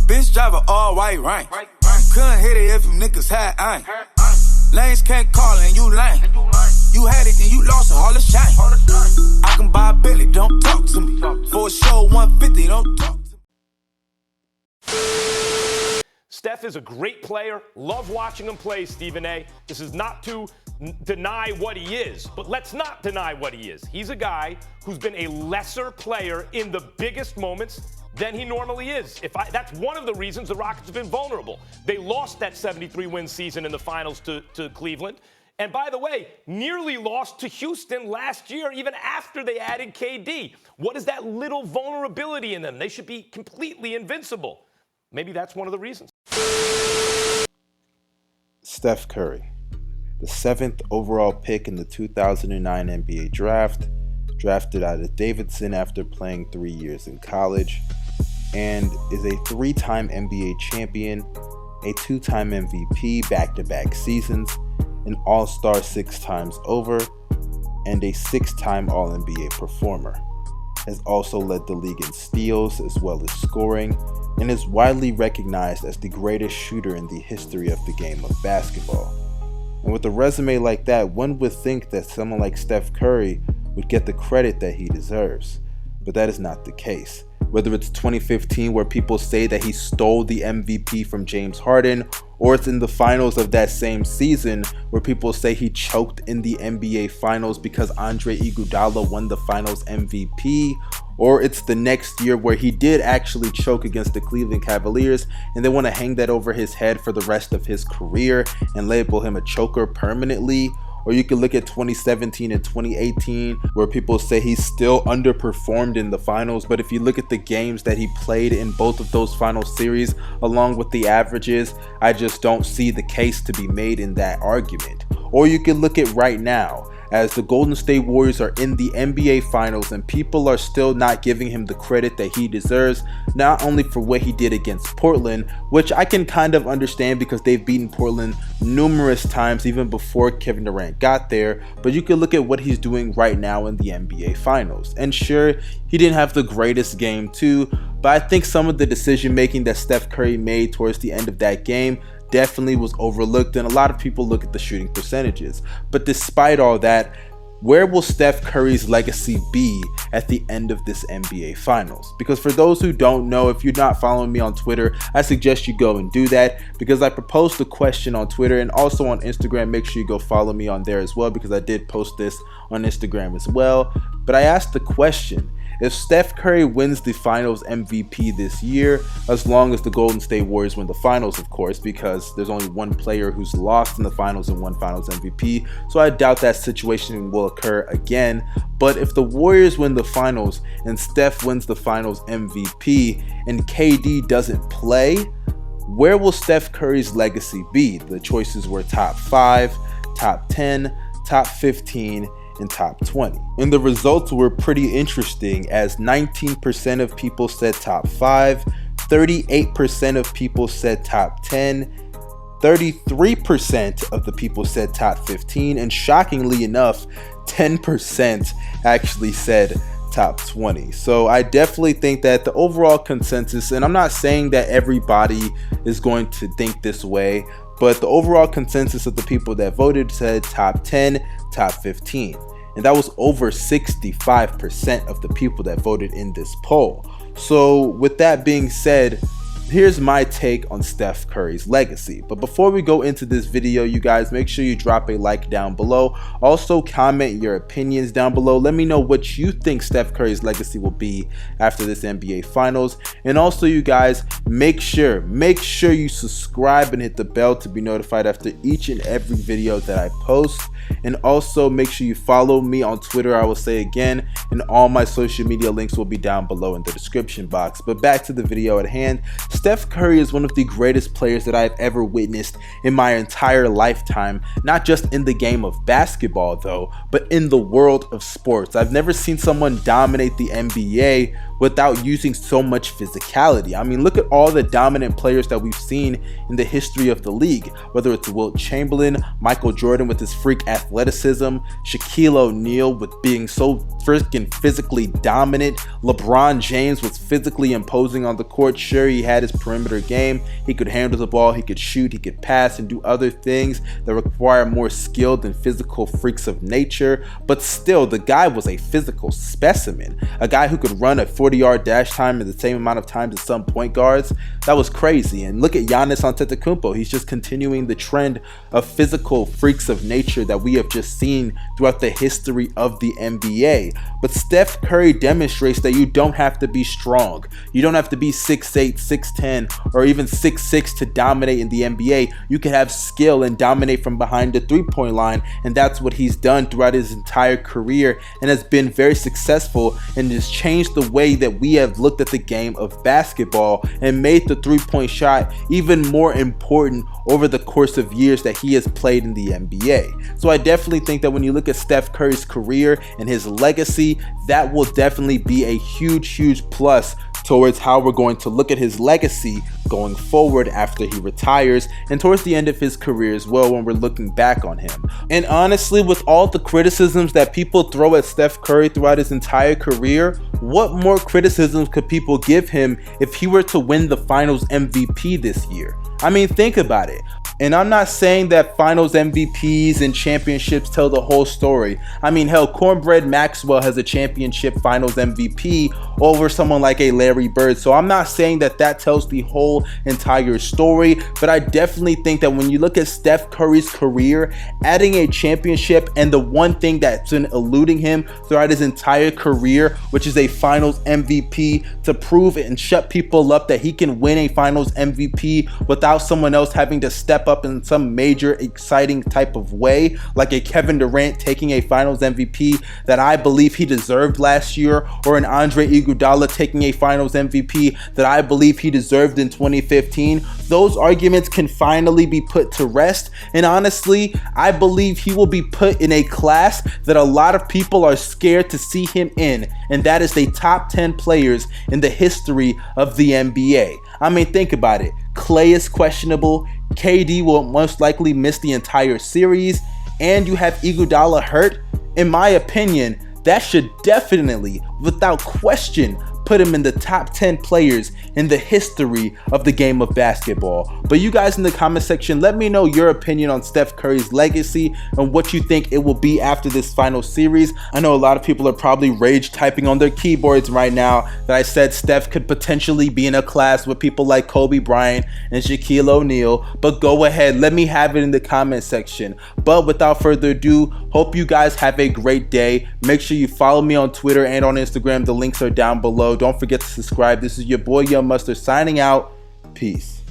bitch drive a all white rank. Couldn't hit it if you niggas had aim. Lanes can't call and you lame. You had it then you lost it, all the shame. I can buy a Billy, don't talk to me. For a show 150, don't talk to me. Steph is a great player. Love watching him play, Stephen A. This is not to deny what he is, but let's not deny what he is. He's a guy who's been a lesser player in the biggest moments than he normally is. That's one of the reasons the Rockets have been vulnerable. They lost that 73-win season in the finals to Cleveland. And by the way, nearly lost to Houston last year, even after they added KD. What is that little vulnerability in them? They should be completely invincible. Maybe that's one of the reasons. Steph Curry, the 7th overall pick in the 2009 NBA draft, drafted out of Davidson after playing 3 years in college, and is a 3-time NBA champion, a 2-time MVP back-to-back seasons, an All-Star 6 times over, and a 6-time All-NBA performer. Has also led the league in steals as well as scoring, and is widely recognized as the greatest shooter in the history of the game of basketball. And with a resume like that, one would think that someone like Steph Curry would get the credit that he deserves, but that is not the case. Whether it's 2015 where people say that he stole the MVP from James Harden, or it's in the finals of that same season where people say he choked in the NBA finals because Andre Iguodala won the finals MVP, or it's the next year where he did actually choke against the Cleveland Cavaliers and they want to hang that over his head for the rest of his career and label him a choker permanently. Or you can look at 2017 and 2018 where people say he still underperformed in the finals, but if you look at the games that he played in both of those final series along with the averages, I just don't see the case to be made in that argument. Or you can look at right now, as the Golden State Warriors are in the NBA Finals and people are still not giving him the credit that he deserves, not only for what he did against Portland, which I can kind of understand because they've beaten Portland numerous times even before Kevin Durant got there, but you can look at what he's doing right now in the NBA Finals. And sure, he didn't have the greatest game too, but I think some of the decision making that Steph Curry made towards the end of that game definitely was overlooked, and a lot of people look at the shooting percentages. But despite all that, where will Steph Curry's legacy be at the end of this NBA Finals? Because for those who don't know, if you're not following me on Twitter, I suggest you go and do that, because I proposed a question on Twitter and also on Instagram. Make sure you go follow me on there as well, because I did post this on Instagram as well. But I asked the question: if Steph Curry wins the Finals MVP this year, as long as the Golden State Warriors win the Finals, of course, because there's only one player who's lost in the Finals and won Finals MVP, so I doubt that situation will occur again. But if the Warriors win the Finals and Steph wins the Finals MVP and KD doesn't play, where will Steph Curry's legacy be? The choices were top 5, top 10, top 15, and top 20. And the results were pretty interesting, as 19% of people said top 5, 38% of people said top 10, 33% of the people said top 15, and shockingly enough, 10% actually said top 20. So I definitely think that the overall consensus, and I'm not saying that everybody is going to think this way, but the overall consensus of the people that voted said top 10, top 15. And that was over 65% of the people that voted in this poll. So with that being said, here's my take on Steph Curry's legacy. But before we go into this video, you guys, make sure you drop a like down below. Also comment your opinions down below. Let me know what you think Steph Curry's legacy will be after this NBA Finals. And also, you guys, make sure you subscribe and hit the bell to be notified after each and every video that I post. And also make sure you follow me on Twitter, I will say again, and all my social media links will be down below in the description box. But back to the video at hand. Steph Curry is one of the greatest players that I've ever witnessed in my entire lifetime, not just in the game of basketball though, but in the world of sports. I've never seen someone dominate the NBA without using so much physicality. I mean, look at all the dominant players that we've seen in the history of the league, whether it's Wilt Chamberlain, Michael Jordan with his freak athleticism, Shaquille O'Neal with being so freaking physically dominant, LeBron James was physically imposing on the court. Sure, he had his his perimeter game. He could handle the ball, he could shoot, he could pass, and do other things that require more skilled and physical freaks of nature. But still, the guy was a physical specimen. A guy who could run a 40-yard dash time in the same amount of times as some point guards. That was crazy. And look at Giannis Antetokounmpo. He's just continuing the trend of physical freaks of nature that we have just seen throughout the history of the NBA. But Steph Curry demonstrates that you don't have to be strong. You don't have to be 6'8", 6'10", or even 6'6" to dominate in the NBA. You can have skill and dominate from behind the three-point line, and that's what he's done throughout his entire career and has been very successful, and has changed the way that we have looked at the game of basketball and made the three-point shot even more important over the course of years that he has played in the NBA. So I definitely think that when you look at Steph Curry's career and his legacy, that will definitely be a huge plus towards how we're going to look at his legacy going forward after he retires and towards the end of his career as well when we're looking back on him. And honestly, with all the criticisms that people throw at Steph Curry throughout his entire career, what more criticisms could people give him if he were to win the Finals MVP this year? I mean, think about it. And I'm not saying that Finals MVPs and championships tell the whole story. I mean, hell, Cornbread Maxwell has a championship Finals MVP over someone like a Larry Bird. So I'm not saying that that tells the whole entire story, but I definitely think that when you look at Steph Curry's career, adding a championship and the one thing that's been eluding him throughout his entire career, which is a Finals MVP, to prove and shut people up that he can win a Finals MVP without someone else having to step up in some major exciting type of way, like a Kevin Durant taking a Finals MVP that I believe he deserved last year, or an Andre Iguodala taking a Finals MVP that I believe he deserved in 2015. Those arguments can finally be put to rest, and honestly, I believe he will be put in a class that a lot of people are scared to see him in, and that is the top 10 players in the history of the NBA. I mean, think about it. Klay is questionable, KD will most likely miss the entire series, and you have Iguodala hurt. In my opinion, that should definitely, without question, put him in the top 10 players in the history of the game of basketball. But you guys in the comment section, let me know your opinion on Steph Curry's legacy and what you think it will be after this final series. I know a lot of people are probably rage typing on their keyboards right now that I said Steph could potentially be in a class with people like Kobe Bryant and Shaquille O'Neal, but go ahead, let me have it in the comment section. But without further ado, hope you guys have a great day. Make sure you follow me on Twitter and on Instagram. The links are down below. Don't forget to subscribe. This is your boy Young Mustard signing out. Peace.